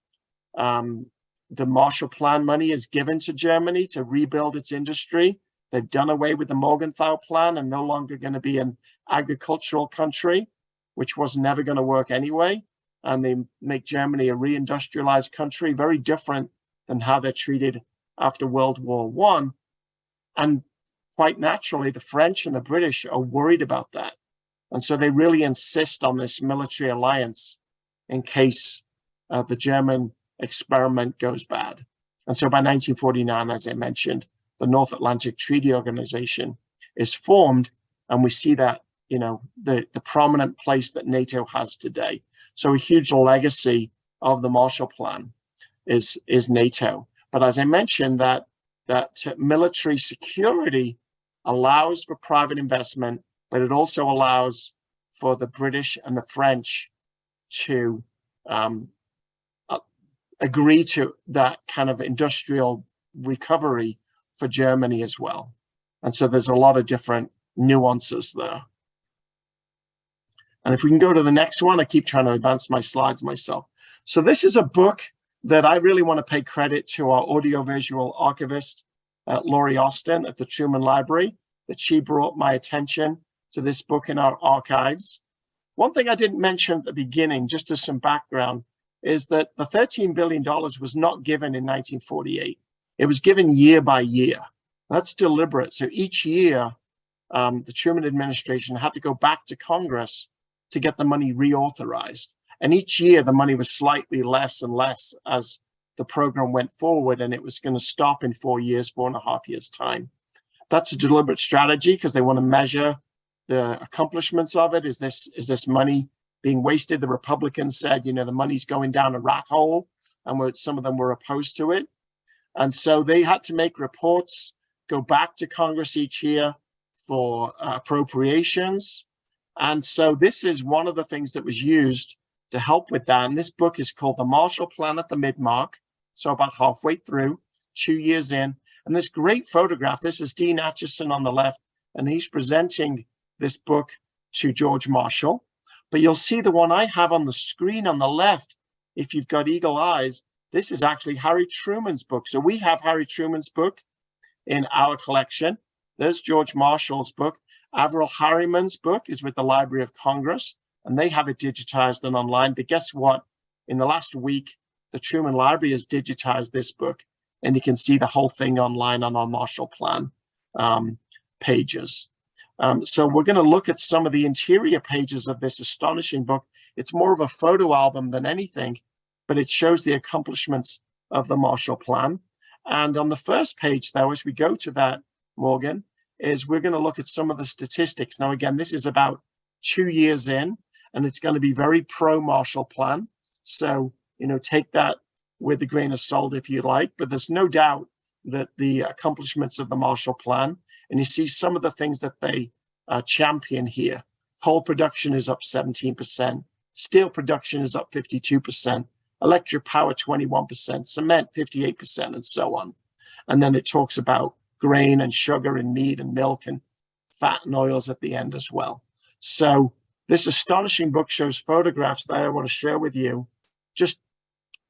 The Marshall Plan money is given to Germany to rebuild its industry. They've done away with the Morgenthau Plan and no longer going to be an agricultural country, which was never going to work anyway. And they make Germany a reindustrialized country, very different than how they're treated after World War I. And quite naturally, the French and the British are worried about that. And so they really insist on this military alliance in case the German experiment goes bad. And so by 1949, as I mentioned, the North Atlantic Treaty Organization is formed, and we see that, the prominent place that NATO has today. So a huge legacy of the Marshall Plan is NATO. But as I mentioned, that military security allows for private investment, but it also allows for the British and the French to agree to that kind of industrial recovery for Germany as well. And so there's a lot of different nuances there. And if we can go to the next one, I keep trying to advance my slides myself. So this is a book that I really want to pay credit to our audiovisual archivist, Laurie Austin at the Truman Library, that she brought my attention to this book in our archives. One thing I didn't mention at the beginning, just as some background, is that the $13 billion was not given in 1948. It was given year by year. That's deliberate. So each year, the Truman administration had to go back to Congress to get the money reauthorized. And each year, the money was slightly less and less as the program went forward, and it was going to stop in 4 years, 4.5 years' time. That's a deliberate strategy because they want to measure the accomplishments of it. Is this money being wasted? The Republicans said, you know, the money's going down a rat hole, and some of them were opposed to it. And so they had to make reports, go back to Congress each year for appropriations. And so this is one of the things that was used to help with that. And this book is called The Marshall Plan at the Mid-Mark. So about halfway through, 2 years in. And this great photograph, this is Dean Acheson on the left, and he's presenting this book to George Marshall. But you'll see the one I have on the screen on the left, if you've got eagle eyes, this is actually Harry Truman's book. So we have Harry Truman's book in our collection. There's George Marshall's book. Averell Harriman's book is with the Library of Congress, and they have it digitized and online. But guess what? In the last week, the Truman Library has digitized this book, and you can see the whole thing online on our Marshall Plan pages. So we're going to look at some of the interior pages of this astonishing book. It's more of a photo album than anything, but it shows the accomplishments of the Marshall Plan. And on the first page, though, as we go to that, Morgan, is we're going to look at some of the statistics. Now, again, this is about 2 years in, and it's going to be very pro-Marshall Plan. So, you know, take that with a grain of salt if you like, but there's no doubt that the accomplishments of the Marshall Plan, and you see some of the things that they champion here. Coal production is up 17%, steel production is up 52%, electric power 21%, cement 58%, and so on. And then it talks about grain and sugar and meat and milk and fat and oils at the end as well. So this astonishing book shows photographs that I want to share with you.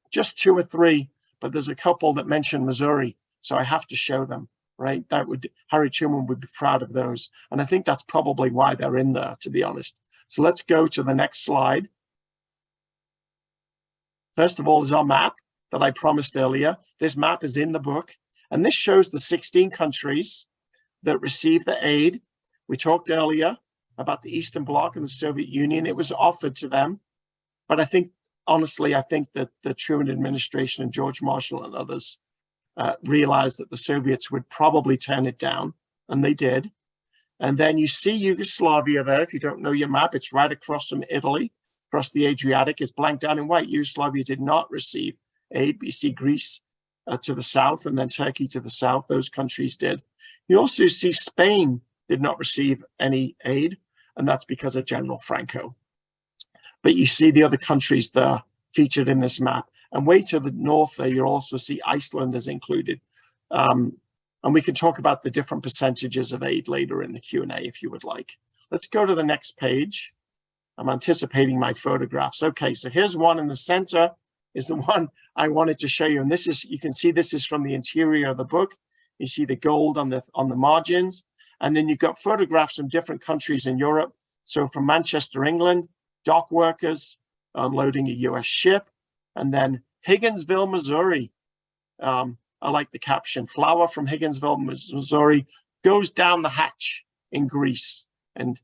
Just 2 or 3, but there's a couple that mention Missouri, so I have to show them, right? Harry Truman would be proud of those. And I think that's probably why they're in there, to be honest. So let's go to the next slide. First of all is our map that I promised earlier. This map is in the book, and this shows the 16 countries that received the aid. We talked earlier about the Eastern Bloc and the Soviet Union. It was offered to them, but I think, honestly, I think that the Truman administration and George Marshall and others realized that the Soviets would probably turn it down, and they did. And then you see Yugoslavia there. If you don't know your map, it's right across from Italy, across the Adriatic. It's blanked out in white. Yugoslavia did not receive aid. You see Greece to the south, and then Turkey to the south. Those countries did. You also see Spain did not receive any aid, and that's because of General Franco. But you see the other countries there featured in this map. And way to the north there, you'll also see Iceland is included. And we can talk about the different percentages of aid later in the Q&A if you would like. Let's go to the next page. I'm anticipating my photographs. Okay, so here's one in the center is the one I wanted to show you. And this is, you can see this is from the interior of the book. You see the gold on the margins. And then you've got photographs from different countries in Europe. So from Manchester, England, dock workers unloading a US ship. And then Higginsville, Missouri. I like the caption, flour from Higginsville, Missouri goes down the hatch in Greece. And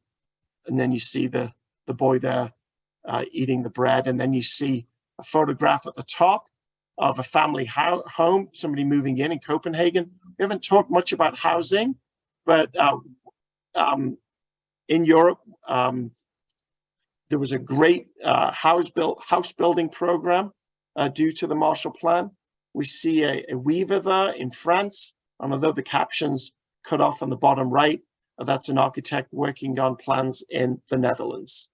then you see the boy there eating the bread. And then you see a photograph at the top of a family home, somebody moving in Copenhagen. We haven't talked much about housing, but in Europe, there was a great house building program due to the Marshall Plan. We see a weaver there in France, and although the caption's cut off on the bottom right, that's an architect working on plans in the Netherlands.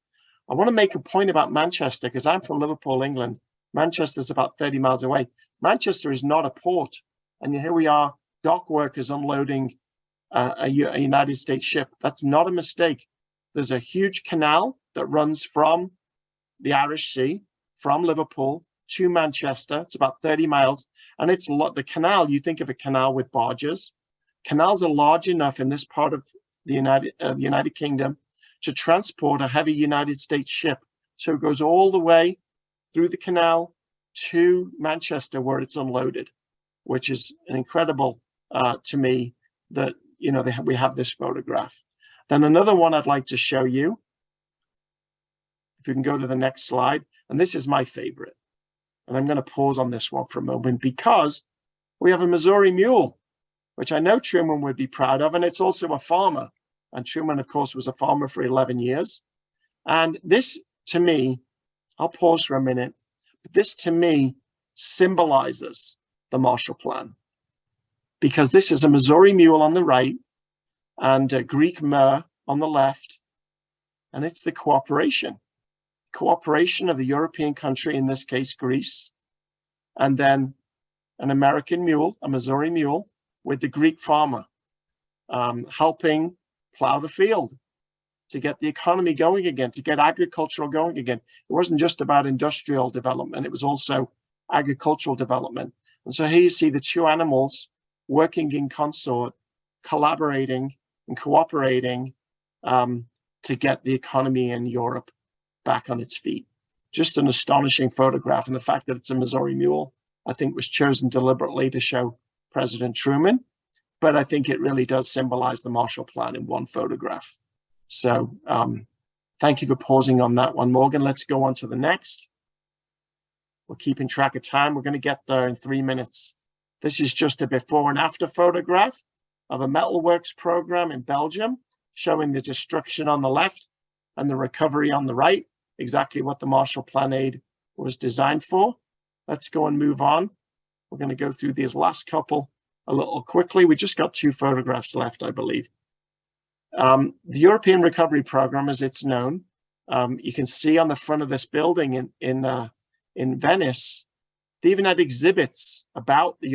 I want to make a point about Manchester because I'm from Liverpool, England. Manchester is about 30 miles away. Manchester is not a port. And here we are, dock workers unloading a United States ship. That's not a mistake. There's a huge canal that runs from the Irish Sea, from Liverpool to Manchester. It's about 30 miles. And it's the canal, you think of a canal with barges. Canals are large enough in this part of the United Kingdom to transport a heavy United States ship. So it goes all the way through the canal to Manchester where it's unloaded, which is an incredible to me that, you know, we have this photograph. Then another one I'd like to show you, if you can go to the next slide, and this is my favorite. And I'm going to pause on this one for a moment because we have a Missouri mule, which I know Truman would be proud of, and it's also a farmer. And Truman, of course, was a farmer for 11 years. And this, to me, I'll pause for a minute, but this, to me, symbolizes the Marshall Plan, because this is a Missouri mule on the right and a Greek myrrh on the left, and it's the cooperation of the European country, in this case, Greece, and then an American mule, a Missouri mule, with the Greek farmer, helping plow the field to get the economy going again, to get agricultural going again. It wasn't just about industrial development, it was also agricultural development. And so here you see the two animals working in consort, collaborating and cooperating to get the economy in Europe back on its feet. Just an astonishing photograph. And the fact that it's a Missouri mule, I think, was chosen deliberately to show President Truman. But I think it really does symbolize the Marshall Plan in one photograph. So thank you for pausing on that one, Morgan. Let's go on to the next. We're keeping track of time. We're going to get there in 3 minutes. This is just a before and after photograph of a metalworks program in Belgium, showing the destruction on the left and the recovery on the right, exactly what the Marshall Plan aid was designed for. Let's go and move on. We're going to go through these last couple a little quickly. We just got 2 photographs left, I believe. The European Recovery Program, as it's known, you can see on the front of this building in Venice, they even had exhibits about the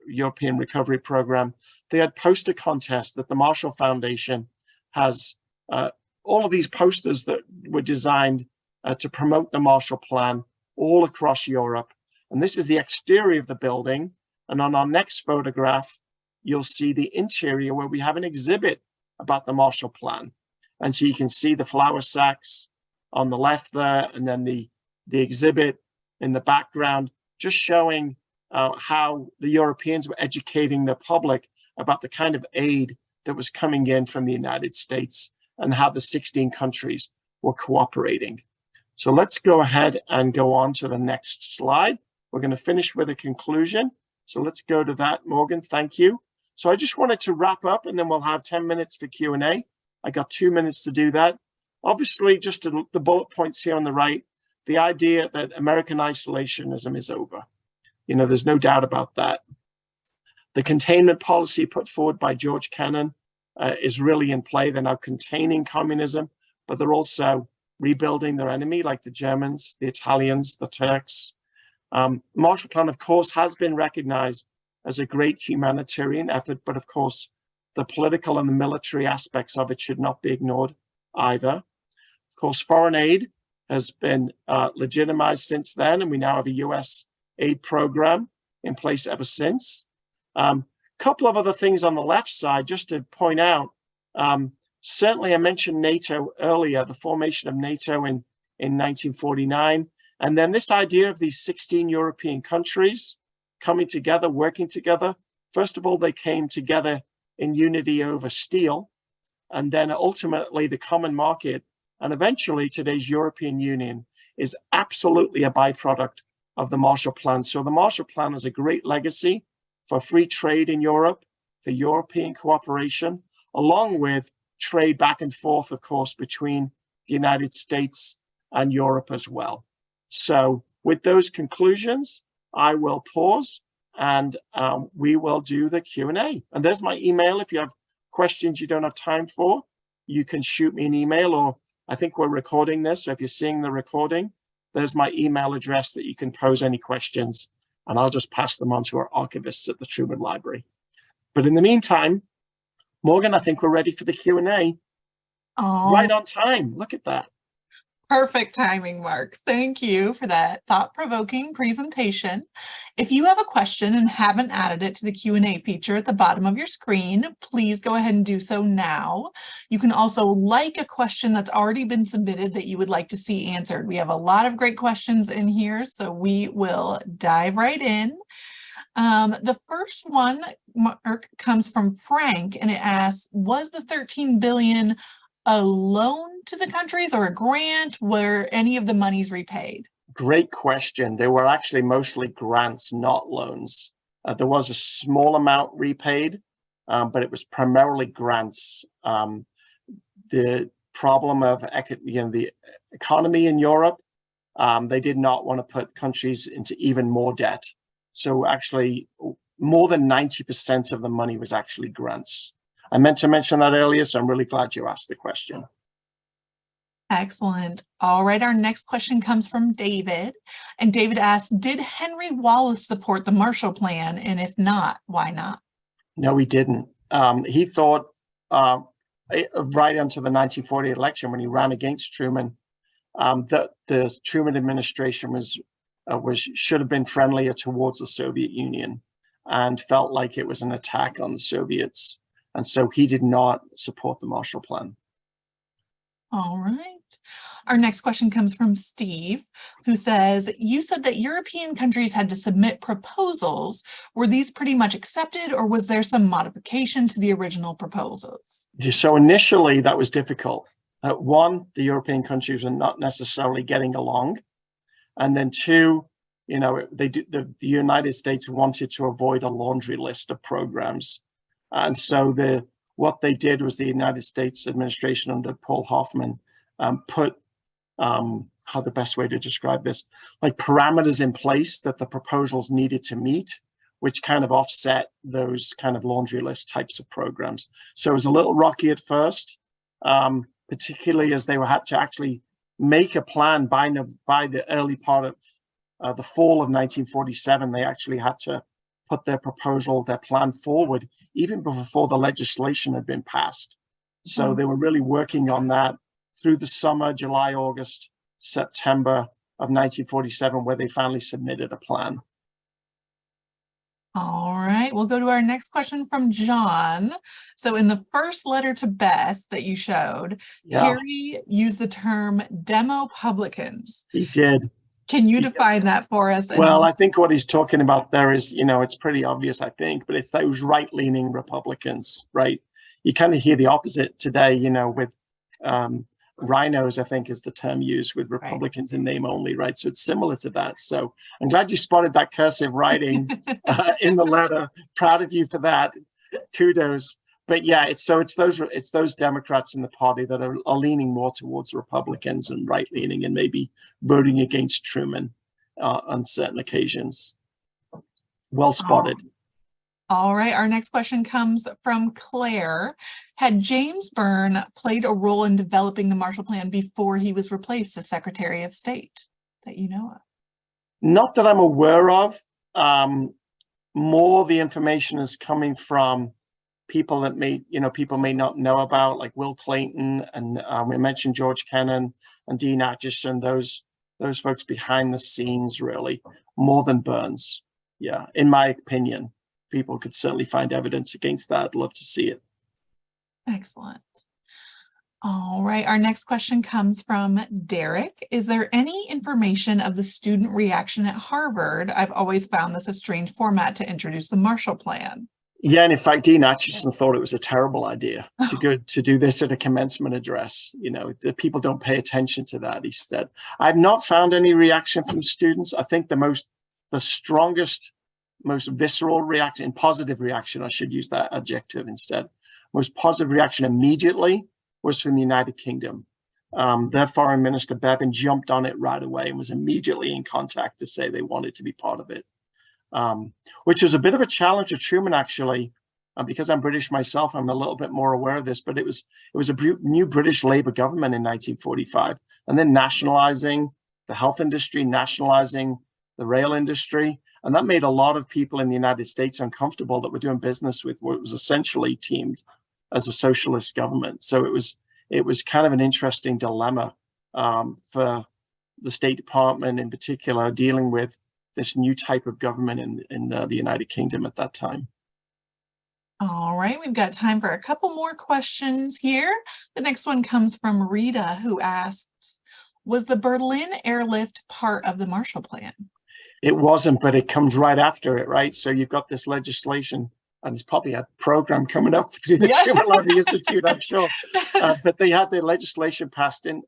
European Recovery Program. They had poster contests that the Marshall Foundation has, all of these posters that were designed to promote the Marshall Plan all across Europe. And this is the exterior of the building. And on our next photograph, you'll see the interior where we have an exhibit about the Marshall Plan. And so you can see the flour sacks on the left there, and then the exhibit in the background, just showing how the Europeans were educating the public about the kind of aid that was coming in from the United States and how the 16 countries were cooperating. So let's go ahead and go on to the next slide. We're going to finish with a conclusion. So let's go to that, Morgan. Thank you. So I just wanted to wrap up, and then we'll have 10 minutes for Q&A. I got 2 minutes to do that. Obviously, just the bullet points here on the right, the idea that American isolationism is over. You know, there's no doubt about that. The containment policy put forward by George Kennan is really in play. They're now containing communism, but they're also rebuilding their enemy, like the Germans, the Italians, the Turks. Marshall Plan, of course, has been recognized as a great humanitarian effort, but of course, the political and the military aspects of it should not be ignored either. Of course, foreign aid has been legitimized since then, and we now have a US aid program in place ever since. Couple of other things on the left side, just to point out, certainly I mentioned NATO earlier, the formation of NATO in 1949, and then this idea of these 16 European countries coming together, working together. First of all, they came together in unity over steel, and then ultimately the common market, and eventually today's European Union is absolutely a byproduct of the Marshall Plan. So the Marshall Plan is a great legacy for free trade in Europe, for European cooperation, along with trade back and forth, of course, between the United States and Europe as well. So with those conclusions, I will pause and we will do the Q&A. And there's my email. If you have questions you don't have time for, you can shoot me an email, or I think we're recording this. So if you're seeing the recording, there's my email address that you can pose any questions, and I'll just pass them on to our archivists at the Truman Library. But in the meantime, Morgan, I think we're ready for the Q&A. Oh, Right on time. Look at that. Perfect timing, Mark. Thank you for that thought-provoking presentation. If you have a question and haven't added it to the Q&A feature at the bottom of your screen, please go ahead and do so now. You can also like a question that's already been submitted that you would like to see answered. We have a lot of great questions in here, so we will dive right in. The first one, Mark, comes from Frank, and it asks, was the 13 billion a loan to the countries or a grant? Were any of the monies repaid? Great question. They were actually mostly grants, not loans. There was a small amount repaid, but it was primarily grants. The problem of the economy in Europe, they did not want to put countries into even more debt. So actually, more than 90% of the money was actually grants. I meant to mention that earlier, so I'm really glad you asked the question. Excellent. All right, our next question comes from David. And David asks, did Henry Wallace support the Marshall Plan? And if not, why not? No, he didn't. He thought right until the 1940 election, when he ran against Truman, that the Truman administration should have been friendlier towards the Soviet Union and felt like it was an attack on the Soviets. And so he did not support the Marshall Plan. All right. Our next question comes from Steve, who says, you said that European countries had to submit proposals. Were these pretty much accepted, or was there some modification to the original proposals? So initially, that was difficult. One, the European countries were not necessarily getting along. And then two, the United States wanted to avoid a laundry list of programs. And so what they did was the United States administration under Paul Hoffman put, how the best way to describe this, like parameters in place that the proposals needed to meet, which kind of offset those kind of laundry list types of programs. So it was a little rocky at first, particularly as they had to actually make a plan by the early part of the fall of 1947. They actually had to put their plan forward even before the legislation had been passed. So they were really working on that through the summer, July, August, September of 1947, where they finally submitted a plan. All right, we'll go to our next question from John. So in the first letter to Bess that you showed, Harry used the term demo-publicans. He did. Can you define that for us? Well, I think what he's talking about there is, it's pretty obvious, I think, but it's those right-leaning Republicans, right? You kind of hear the opposite today, with rhinos, I think is the term used, with Republicans in name only, right? So it's similar to that. So I'm glad you spotted that cursive writing in the letter. Proud of you for that. Kudos. But yeah, it's those Democrats in the party that are leaning more towards Republicans and right-leaning and maybe voting against Truman on certain occasions. Well spotted. All right, our next question comes from Claire. Had James Byrne played a role in developing the Marshall Plan before he was replaced as Secretary of State that you know of? Not that I'm aware of. More the information is coming from people that people may not know about, like Will Clayton, and we mentioned George Kennan and Dean Acheson, those folks behind the scenes, really, more than Burns. Yeah, in my opinion. People could certainly find evidence against that. I'd love to see it. Excellent. All right, our next question comes from Derek. Is there any information of the student reaction at Harvard? I've always found this a strange format to introduce the Marshall Plan. Yeah, and in fact, Dean Acheson thought it was a terrible idea to do this at a commencement address. The people don't pay attention to that, he said. I've not found any reaction from students. I think the strongest, most visceral reaction, positive reaction, I should use that adjective instead. Most positive reaction immediately was from the United Kingdom. Their foreign minister, Bevan, jumped on it right away and was immediately in contact to say they wanted to be part of it, which was a bit of a challenge to Truman, actually. Because I'm British myself, I'm a little bit more aware of this, but it was a new British Labour government in 1945, and then nationalizing the health industry, nationalizing the rail industry. And that made a lot of people in the United States uncomfortable that were doing business with what was essentially teamed as a socialist government. So it was kind of an interesting dilemma for the State Department in particular, dealing with this new type of government in the United Kingdom at that time. All right, we've got time for a couple more questions here. The next one comes from Rita, who asks, was the Berlin airlift part of the Marshall Plan? It wasn't, but it comes right after it, right? So you've got this legislation, and it's probably a program coming up through the Truman Library Institute, I'm sure. But they had the legislation passed in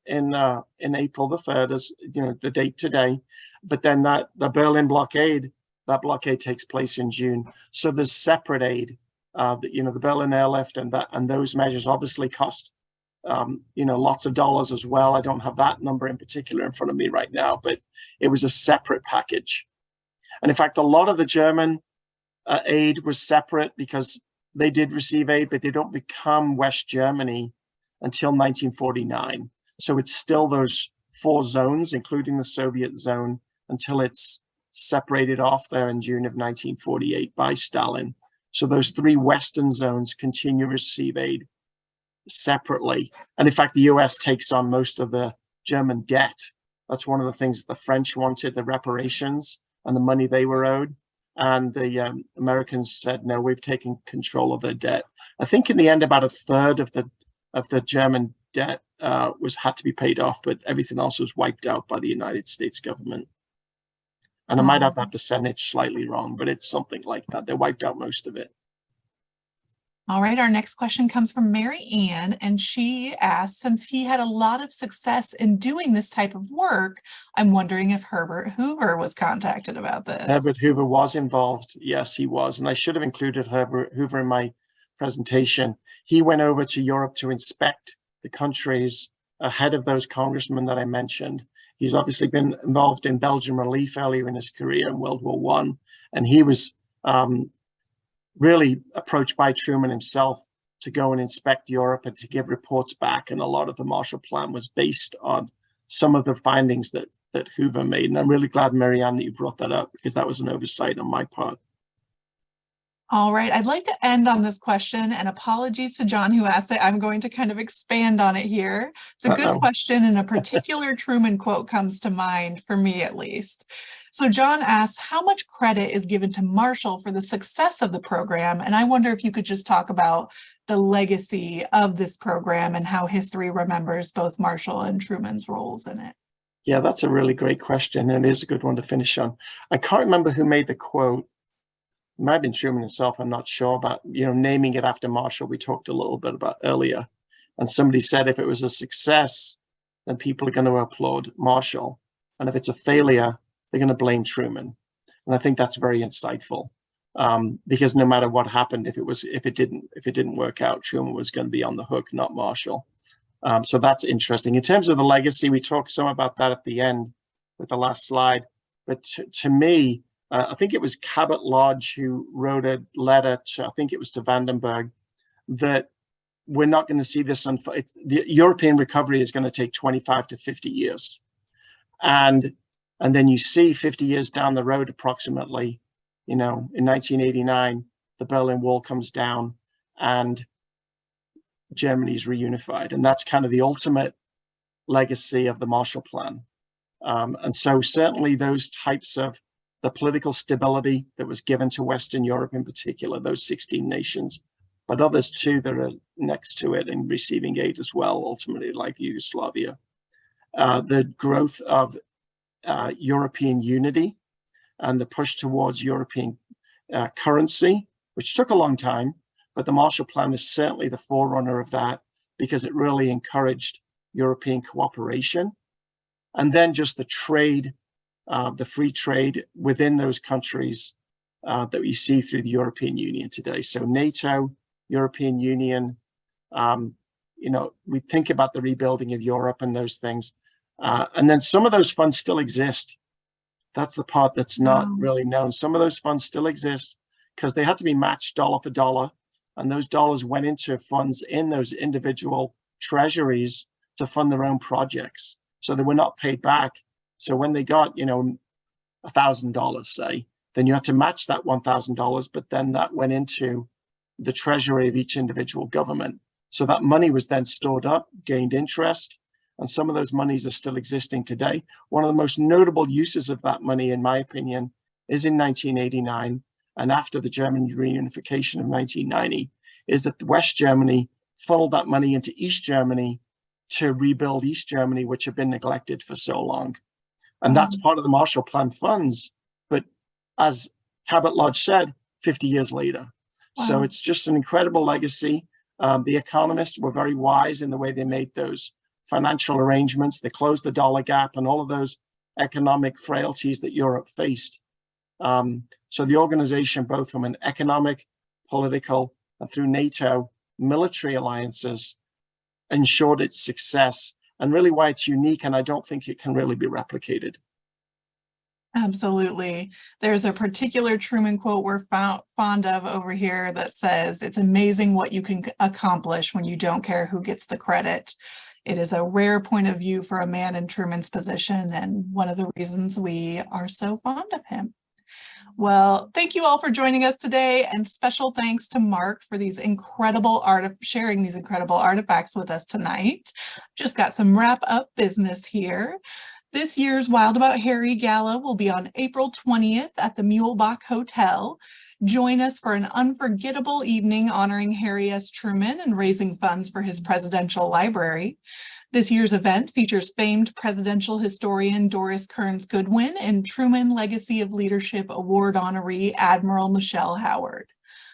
April the 3rd, as you know, the date today. But then the Berlin blockade, that blockade takes place in June. So there's separate aid. The Berlin airlift and those measures obviously cost lots of dollars as well. I don't have that number in particular in front of me right now, but it was a separate package. And in fact, a lot of the German aid was separate because they did receive aid, but they don't become West Germany until 1949. So it's still those 4 zones, including the Soviet zone, until it's separated off there in June of 1948 by Stalin. So those 3 Western zones continue to receive aid separately. And in fact, the US takes on most of the German debt. That's one of the things that the French wanted, the reparations and the money they were owed. And the Americans said, no, we've taken control of their debt. I think in the end, about a third of the German debt had to be paid off, but everything else was wiped out by the United States government. And I might have that percentage slightly wrong, but it's something like that. They wiped out most of it. All right, our next question comes from Mary Ann, and she asks, since he had a lot of success in doing this type of work, I'm wondering if Herbert Hoover was contacted about this. Herbert Hoover was involved. Yes, he was. And I should have included Herbert Hoover in my presentation. He went over to Europe to inspect the countries ahead of those congressmen that I mentioned. He's obviously been involved in Belgian relief earlier in his career in World War I. And he was really approached by Truman himself to go and inspect Europe and to give reports back. And a lot of the Marshall Plan was based on some of the findings that Hoover made. And I'm really glad, Marianne, that you brought that up, because that was an oversight on my part. All right, I'd like to end on this question, and apologies to John who asked it. I'm going to kind of expand on it here. It's a good question, and a particular Truman quote comes to mind, for me at least. So John asks, how much credit is given to Marshall for the success of the program? And I wonder if you could just talk about the legacy of this program and how history remembers both Marshall and Truman's roles in it. Yeah, that's a really great question, and it is a good one to finish on. I can't remember who made the quote. It might have been Truman himself, I'm not sure, but naming it after Marshall, we talked a little bit about earlier. And somebody said if it was a success, then people are going to applaud Marshall. And if it's a failure, they're going to blame Truman. And I think that's very insightful, because no matter what happened, if it didn't work out, Truman was going to be on the hook, not Marshall. So that's interesting. In terms of the legacy, we talked some about that at the end with the last slide. But to me, I think it was Cabot Lodge who wrote a letter to, I think it was to Vandenberg, that we're not going to see this unfold. The European recovery is going to take 25 to 50 years. And then you see 50 years down the road, approximately, in 1989, the Berlin Wall comes down and Germany's reunified. And that's kind of the ultimate legacy of the Marshall Plan. And so certainly those types of the political stability that was given to Western Europe in particular, those 16 nations, but others too that are next to it and receiving aid as well, ultimately, like Yugoslavia. The growth of European unity and the push towards European currency, which took a long time, but the Marshall Plan is certainly the forerunner of that, because it really encouraged European cooperation. And then just the trade, the free trade within those countries that we see through the European Union today. So NATO, European Union, we think about the rebuilding of Europe and those things. And then some of those funds still exist. That's the part that's not really known. Some of those funds still exist because they had to be matched dollar for dollar. And those dollars went into funds in those individual treasuries to fund their own projects. So they were not paid back. So when they got, $1,000, say, then you had to match that $1,000, but then that went into the treasury of each individual government. So that money was then stored up, gained interest, and some of those monies are still existing today. One of the most notable uses of that money, in my opinion, is in 1989, and after the German reunification of 1990, is that West Germany funneled that money into East Germany to rebuild East Germany, which had been neglected for so long. And that's part of the Marshall Plan funds, but as Cabot Lodge said, 50 years later. So it's just an incredible legacy. The economists were very wise in the way they made those financial arrangements. They closed the dollar gap and all of those economic frailties that Europe faced. So the organization, both from an economic, political, and through NATO military alliances, ensured its success, and really why it's unique, and I don't think it can really be replicated. Absolutely. There's a particular Truman quote we're fond of over here that says, "It's amazing what you can accomplish when you don't care who gets the credit." It is a rare point of view for a man in Truman's position, and one of the reasons we are so fond of him. Well, thank you all for joining us today, and special thanks to Mark for these incredible sharing these incredible artifacts with us tonight. Just got some wrap-up business here. This year's Wild About Harry Gala will be on April 20th at the Mulebach Hotel. Join us for an unforgettable evening honoring Harry S. Truman and raising funds for his presidential library. This year's event features famed presidential historian Doris Kearns Goodwin and Truman Legacy of Leadership Award honoree Admiral Michelle Howard.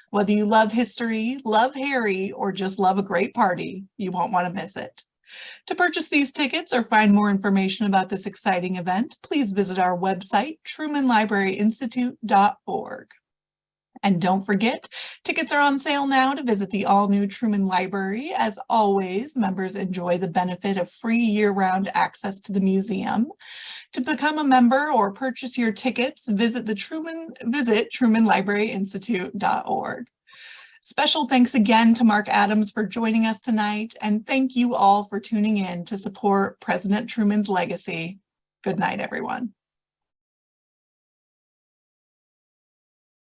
Whether you love history, love Harry, or just love a great party, you won't want to miss it. To purchase these tickets or find more information about this exciting event, please visit our website, trumanlibraryinstitute.org. And don't forget, tickets are on sale now to visit the all-new Truman Library. As always, members enjoy the benefit of free year-round access to the museum. To become a member or purchase your tickets, visit trumanlibraryinstitute.org. Special thanks again to Mark Adams for joining us tonight, and thank you all for tuning in to support President Truman's legacy. Good night, everyone.